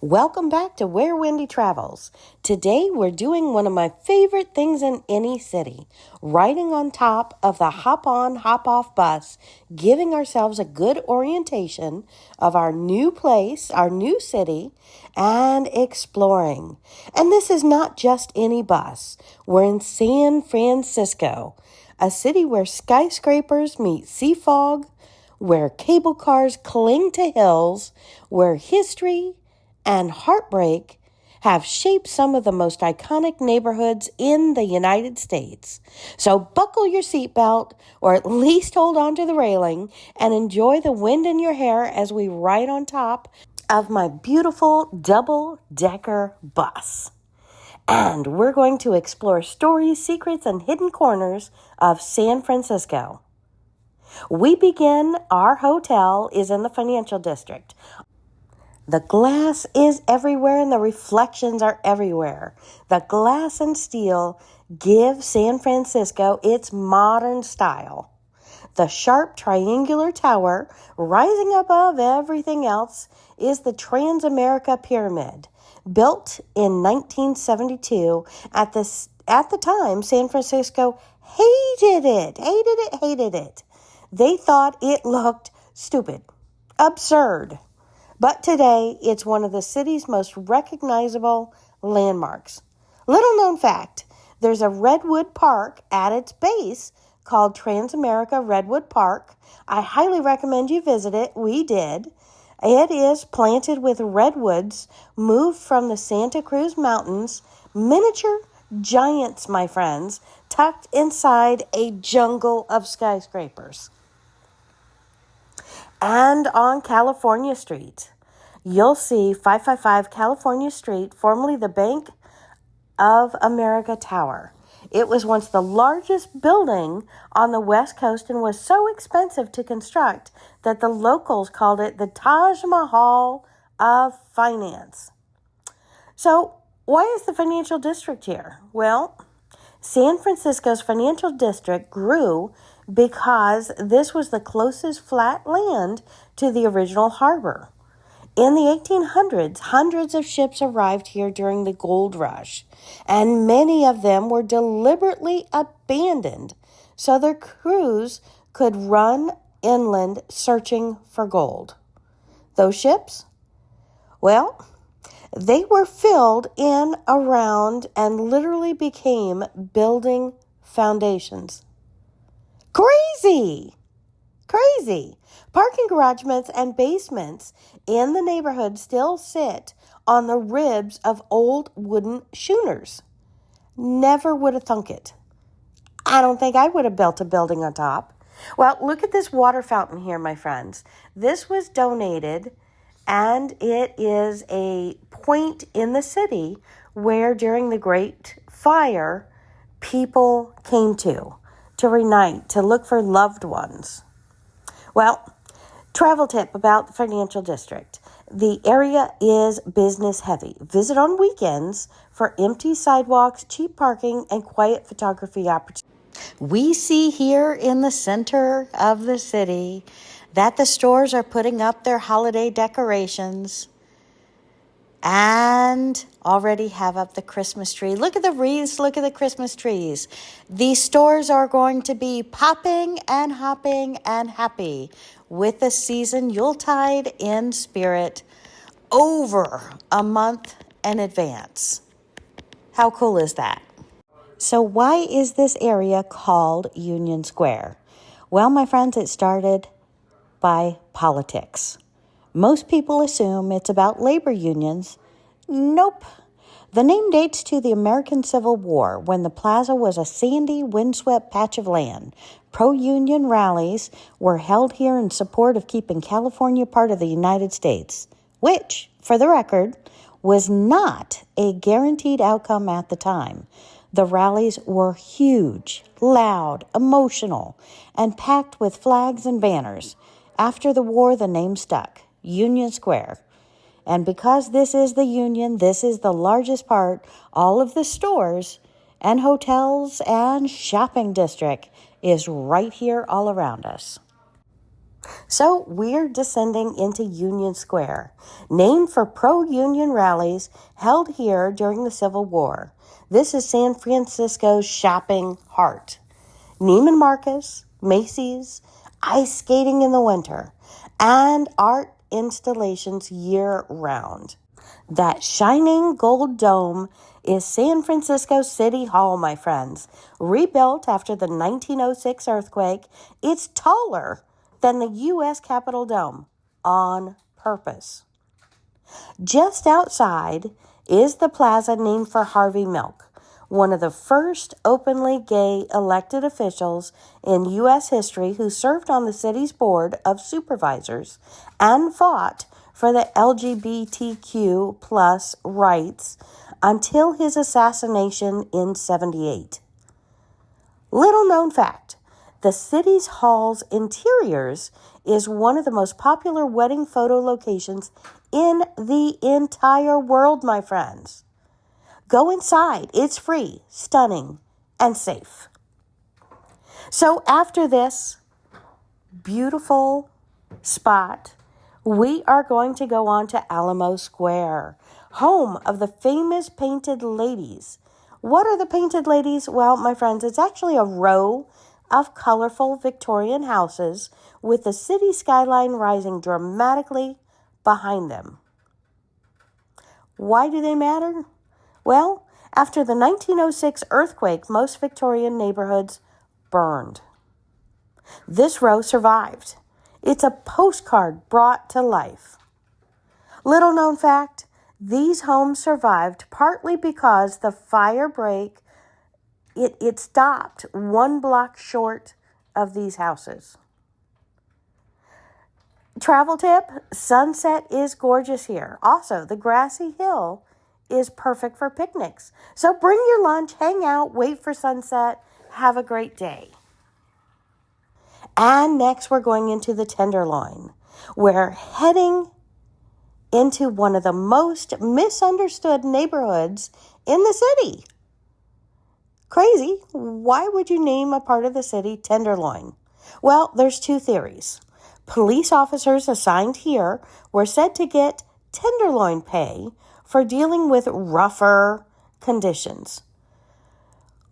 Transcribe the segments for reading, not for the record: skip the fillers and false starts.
Welcome back to Where Wendy Travels. Today we're doing one of my favorite things in any city, riding on top of the hop-on, hop-off bus, giving ourselves a good orientation of our new place, our new city, and exploring. And this is not just any bus. We're in San Francisco, a city where skyscrapers meet sea fog, where cable cars cling to hills, where history and heartbreak have shaped some of the most iconic neighborhoods in the United States. So buckle your seatbelt, or at least hold on to the railing, and enjoy the wind in your hair as we ride on top of my beautiful double-decker bus. And we're going to explore stories, secrets, and hidden corners of San Francisco. We begin, our hotel is in the financial district. The glass is everywhere and the reflections are everywhere. The glass and steel give San Francisco its modern style. The sharp triangular tower rising above everything else is the Transamerica Pyramid, built in 1972. At the time, San Francisco hated it. They thought it looked stupid, absurd. But today, it's one of the city's most recognizable landmarks. Little known fact, there's a redwood park at its base called Transamerica Redwood Park. I highly recommend you visit it. We did. It is planted with redwoods moved from the Santa Cruz Mountains, miniature giants, my friends, tucked inside a jungle of skyscrapers. And on California Street, you'll see 555 California Street, formerly the Bank of America Tower. It was once the largest building on the West Coast and was so expensive to construct that the locals called it the Taj Mahal of finance. So, why is the financial district here? Well, San Francisco's financial district grew because this was the closest flat land to the original harbor. In the 1800s, hundreds of ships arrived here during the gold rush, and many of them were deliberately abandoned so their crews could run inland searching for gold. Those ships? Well, they were filled in around and literally became building foundations. Crazy! Parking garagements and basements in the neighborhood still sit on the ribs of old wooden schooners. Never would have thunk it. I don't think I would have built a building on top. Well, look at this water fountain here, my friends. This was donated, and it is a point in the city where during the Great Fire, people came to reunite, to look for loved ones. Well, travel tip about the financial district. The area is business heavy. Visit on weekends for empty sidewalks, cheap parking, and quiet photography opportunities. We see here in the center of the city that the stores are putting up their holiday decorations and already have up the Christmas tree. Look at the wreaths, look at the Christmas trees. These stores are going to be popping and hopping and happy with the season Yuletide in spirit over a month in advance. How cool is that? So why is this area called Union Square? Well, my friends, it started by politics. Most people assume it's about labor unions. Nope. The name dates to the American Civil War, when the plaza was a sandy, windswept patch of land. Pro-union rallies were held here in support of keeping California part of the United States, which, for the record, was not a guaranteed outcome at the time. The rallies were huge, loud, emotional, and packed with flags and banners. After the war, the name stuck, Union Square. And because this is the Union, this is the largest part, all of the stores and hotels and shopping district is right here all around us. So we're descending into Union Square, named for pro-union rallies held here during the Civil War. This is San Francisco's shopping heart. Neiman Marcus, Macy's, ice skating in the winter, and art installations year-round. That shining gold dome is San Francisco City Hall, my friends. Rebuilt after the 1906 earthquake, it's taller than the U.S. Capitol Dome on purpose. Just outside is the plaza named for Harvey Milk, one of the first openly gay elected officials in U.S. history who served on the city's board of supervisors and fought for the LGBTQ plus rights until his assassination in 78. Little known fact, the city's hall's interiors is one of the most popular wedding photo locations in the entire world, my friends. Go inside. It's free, stunning, and safe. So after this beautiful spot, we are going to go on to Alamo Square, home of the famous Painted Ladies. What are the Painted Ladies? Well, my friends, it's actually a row of colorful Victorian houses with the city skyline rising dramatically behind them. Why do they matter? Well, after the 1906 earthquake, most Victorian neighborhoods burned. This row survived. It's a postcard brought to life. Little known fact, these homes survived partly because the fire break, it stopped 1 block short of these houses. Travel tip, sunset is gorgeous here. Also, the grassy hill is perfect for picnics. So bring your lunch, hang out, wait for sunset, have a great day. And next we're going into the Tenderloin. We're heading into one of the most misunderstood neighborhoods in the city. Crazy. Why would you name a part of the city Tenderloin? Well, there's 2 theories. Police officers assigned here were said to get Tenderloin pay for dealing with rougher conditions.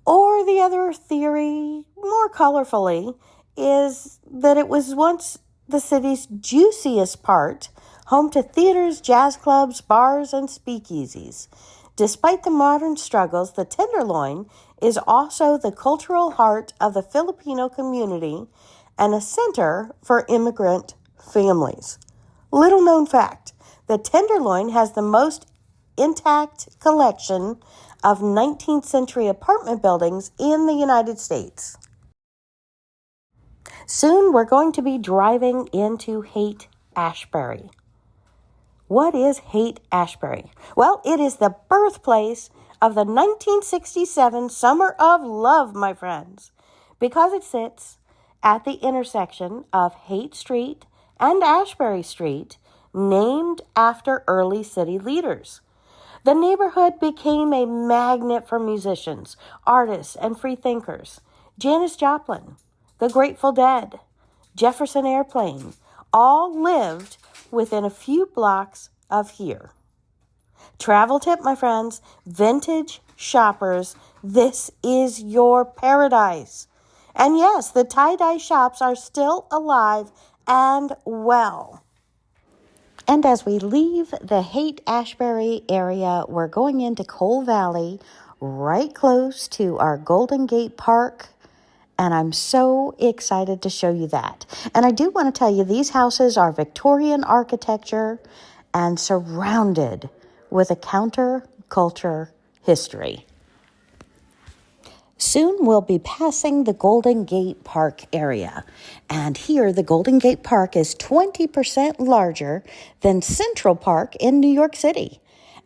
Or the other theory, more colorfully, is that it was once the city's juiciest part, home to theaters, jazz clubs, bars, and speakeasies. Despite the modern struggles, the Tenderloin is also the cultural heart of the Filipino community and a center for immigrant families. Little known fact, the Tenderloin has the most intact collection of 19th century apartment buildings in the United States. Soon we're going to be driving into Haight-Ashbury. What is Haight-Ashbury? Well, it is the birthplace of the 1967 Summer of Love, my friends, because it sits at the intersection of Haight Street and Ashbury Street, named after early city leaders. The neighborhood became a magnet for musicians, artists, and free thinkers. Janis Joplin, the Grateful Dead, Jefferson Airplane, all lived within a few blocks of here. Travel tip, my friends, vintage shoppers, this is your paradise. And yes, the tie-dye shops are still alive and well. And as we leave the Haight-Ashbury area, we're going into Coal Valley, right close to our Golden Gate Park. And I'm so excited to show you that. And I do want to tell you, these houses are Victorian architecture and surrounded with a counterculture history. Soon we'll be passing the Golden Gate Park area. And here, the Golden Gate Park is 20% larger than Central Park in New York City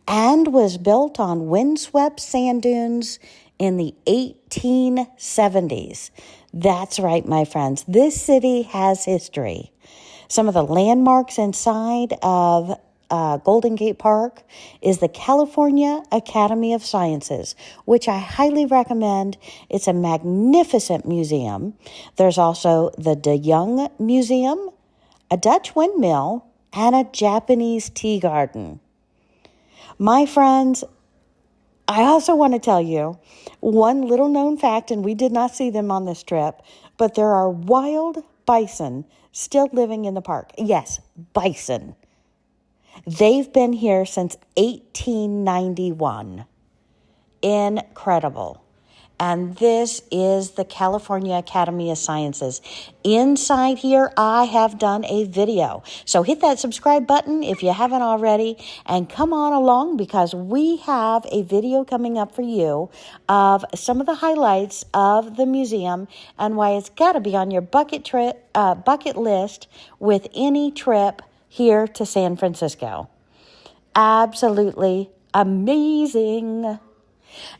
and was built on windswept sand dunes in the 1870s. That's right, my friends. This city has history. Some of the landmarks inside of Golden Gate Park is the California Academy of Sciences, which I highly recommend. It's a magnificent museum. There's also the De Young Museum, a Dutch windmill, and a Japanese tea garden. My friends, I also want to tell you one little known fact, and we did not see them on this trip, but there are wild bison still living in the park. Yes, bison. They've been here since 1891. Incredible. And this is the California Academy of Sciences. Inside here, I have done a video. So hit that subscribe button if you haven't already, and come on along because we have a video coming up for you of some of the highlights of the museum and why it's got to be on your bucket list with any trip here to San Francisco. Absolutely amazing.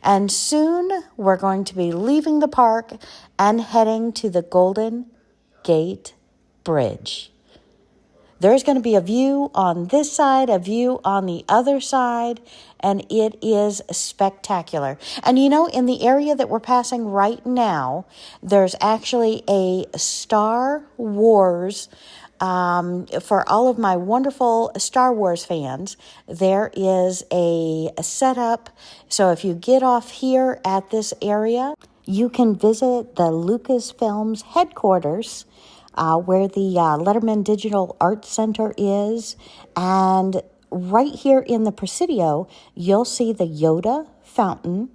And soon we're going to be leaving the park and heading to the Golden Gate Bridge. There's going to be a view on this side, a view on the other side, and it is spectacular. And you know, in the area that we're passing right now, there's actually a Star Wars for all of my wonderful Star Wars fans, there is a setup. So if you get off here at this area, you can visit the Lucasfilms headquarters where the Letterman Digital Arts Center is. And right here in the Presidio, you'll see the Yoda fountain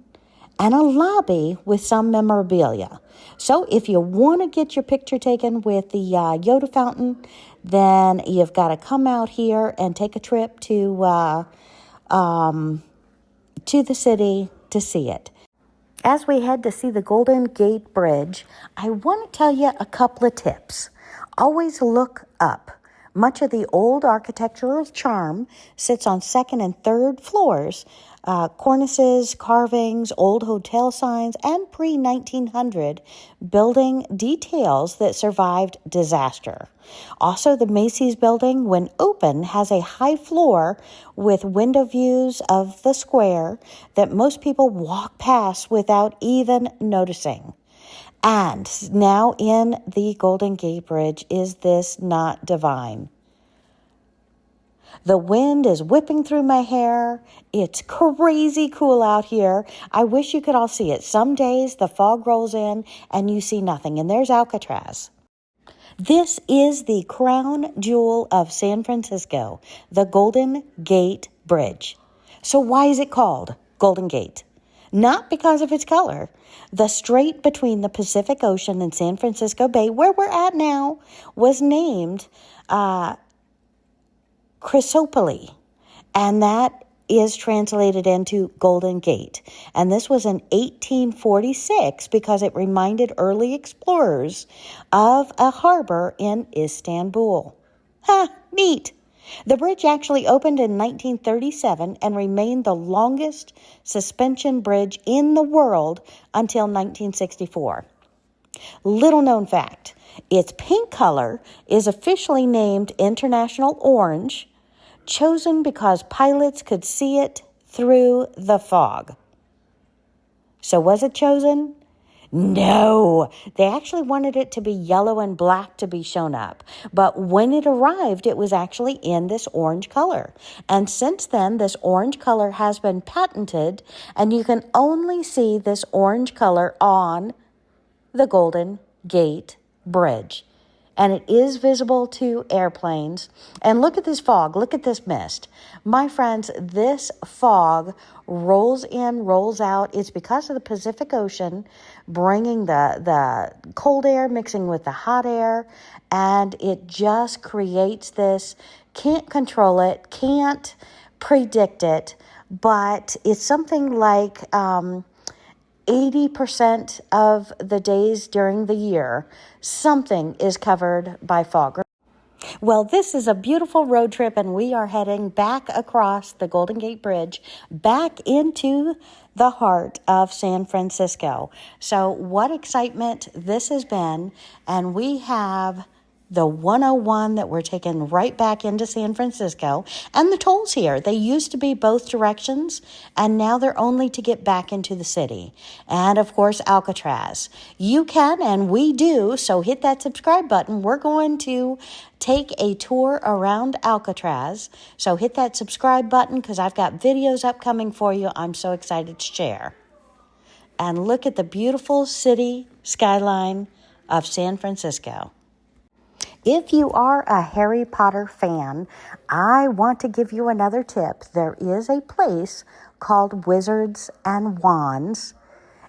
and a lobby with some memorabilia. So if you want to get your picture taken with the Yoda fountain, then you've got to come out here and take a trip to the city to see it. As we head to see the Golden Gate Bridge, I want to tell you a couple of tips. Always look up. Much of the old architectural charm sits on second and third floors. Cornices, carvings, old hotel signs, and pre-1900 building details that survived disaster. Also, the Macy's building, when open, has a high floor with window views of the square that most people walk past without even noticing. And now in the Golden Gate Bridge, is this not divine? The wind is whipping through my hair. It's crazy cool out here. I wish you could all see it. Some days the fog rolls in and you see nothing. And there's Alcatraz. This is the crown jewel of San Francisco, the Golden Gate Bridge. So why is it called Golden Gate? Not because of its color. The strait between the Pacific Ocean and San Francisco Bay, where we're at now, was named Chrysopoli, and that is translated into Golden Gate. And this was in 1846 because it reminded early explorers of a harbor in Istanbul. Neat. The bridge actually opened in 1937 and remained the longest suspension bridge in the world until 1964. Little known fact, its pink color is officially named International Orange, chosen because pilots could see it through the fog. So was it chosen? No, they actually wanted it to be yellow and black to be shown up. But when it arrived, it was actually in this orange color. And since then, this orange color has been patented, and you can only see this orange color on the Golden Gate Bridge. And it is visible to airplanes. And look at this fog. Look at this mist. My friends, this fog rolls in, rolls out. It's because of the Pacific Ocean bringing the cold air mixing with the hot air. And it just creates this, can't control it, can't predict it. But it's something like 80% of the days during the year, something is covered by fog. Well, this is a beautiful road trip, and we are heading back across the Golden Gate Bridge, back into the heart of San Francisco. So what excitement this has been, and we have the 101 that we're taking right back into San Francisco, and the tolls here. They used to be both directions, and now they're only to get back into the city. And of course, Alcatraz. You can, and we do, so hit that subscribe button. We're going to take a tour around Alcatraz. So hit that subscribe button because I've got videos upcoming for you I'm so excited to share. And look at the beautiful city skyline of San Francisco. If you are a Harry Potter fan, I want to give you another tip. There is a place called Wizards and Wands,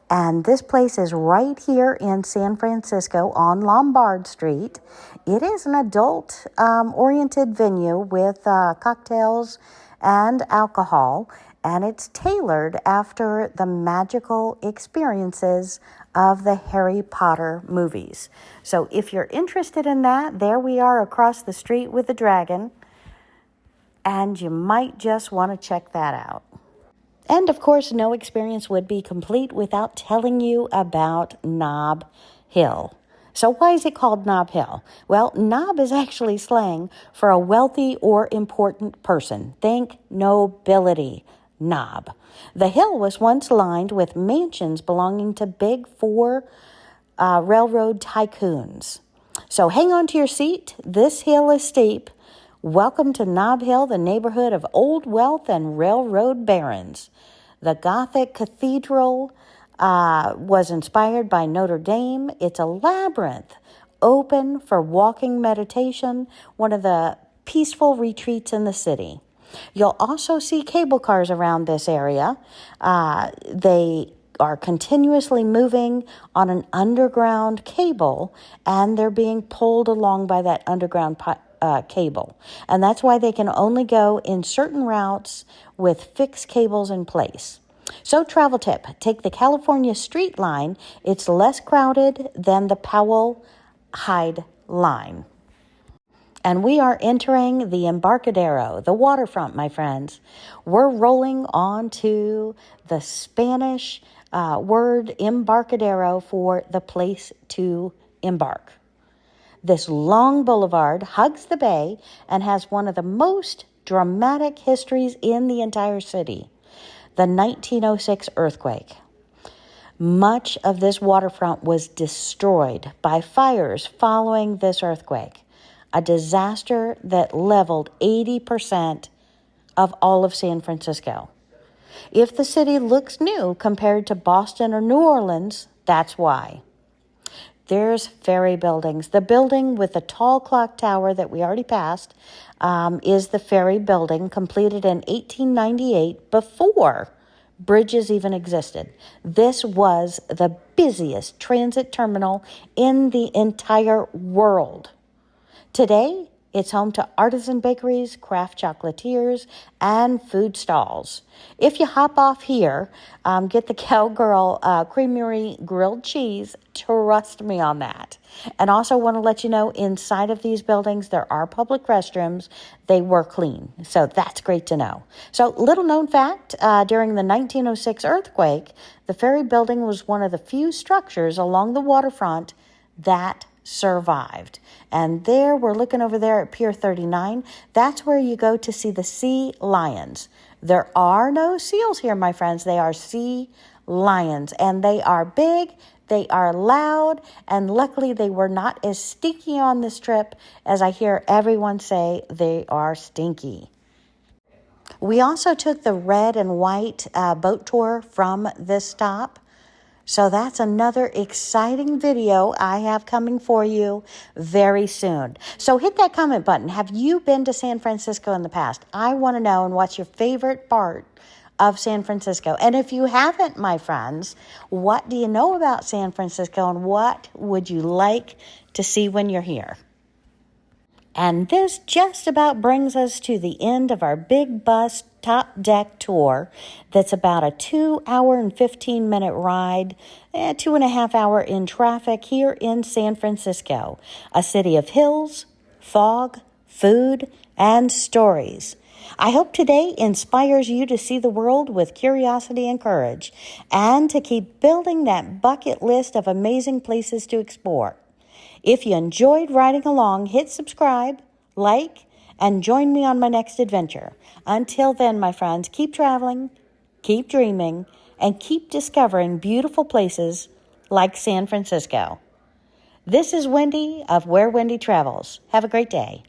and this place is right here in San Francisco on Lombard Street. It is an adult-oriented venue with cocktails and alcohol, and it's tailored after the magical experiences of the Harry Potter movies. So if you're interested in that, there we are across the street with the dragon, and you might just want to check that out. And of course, no experience would be complete without telling you about Nob Hill. So why is it called Nob Hill? Well, Nob is actually slang for a wealthy or important person. Think nobility. Nob. The hill was once lined with mansions belonging to big four railroad tycoons. So hang on to your seat. This hill is steep. Welcome to Nob Hill, the neighborhood of old wealth and railroad barons. The Gothic cathedral was inspired by Notre Dame. It's a labyrinth, open for walking meditation, one of the peaceful retreats in the city. You'll also see cable cars around this area. They are continuously moving on an underground cable, and they're being pulled along by that underground cable. And that's why they can only go in certain routes with fixed cables in place. So travel tip, take the California Street line. It's less crowded than the Powell Hyde line. And we are entering the Embarcadero, the waterfront, my friends. We're rolling on to the Spanish word embarcadero for the place to embark. This long boulevard hugs the bay and has one of the most dramatic histories in the entire city, the 1906 earthquake. Much of this waterfront was destroyed by fires following this earthquake, a disaster that leveled 80% of all of San Francisco. If the city looks new compared to Boston or New Orleans, that's why. There's ferry buildings. The building with the tall clock tower that we already passed is the ferry building, completed in 1898 before bridges even existed. This was the busiest transit terminal in the entire world. Today, it's home to artisan bakeries, craft chocolatiers, and food stalls. If you hop off here, get the Cowgirl Creamery grilled cheese. Trust me on that. And also want to let you know, inside of these buildings, there are public restrooms. They were clean. So that's great to know. So little known fact, during the 1906 earthquake, the ferry building was one of the few structures along the waterfront that survived. And there, we're looking over there at Pier 39. That's where you go to see the sea lions. There are no seals here, my friends. They are sea lions, and they are big, they are loud, and luckily they were not as stinky on this trip as I hear everyone say they are stinky. We also took the red and white boat tour from this stop. So that's another exciting video I have coming for you very soon. So hit that comment button. Have you been to San Francisco in the past? I want to know, and what's your favorite part of San Francisco? And if you haven't, my friends, what do you know about San Francisco, and what would you like to see when you're here? And this just about brings us to the end of our big bus top deck tour. That's about a 2 hour and 15-minute ride, 2.5 hours in traffic here in San Francisco, a city of hills, fog, food, and stories. I hope today inspires you to see the world with curiosity and courage, and to keep building that bucket list of amazing places to explore. If you enjoyed riding along, hit subscribe, like, and join me on my next adventure. Until then, my friends, keep traveling, keep dreaming, and keep discovering beautiful places like San Francisco. This is Wendy of Where Wendy Travels. Have a great day.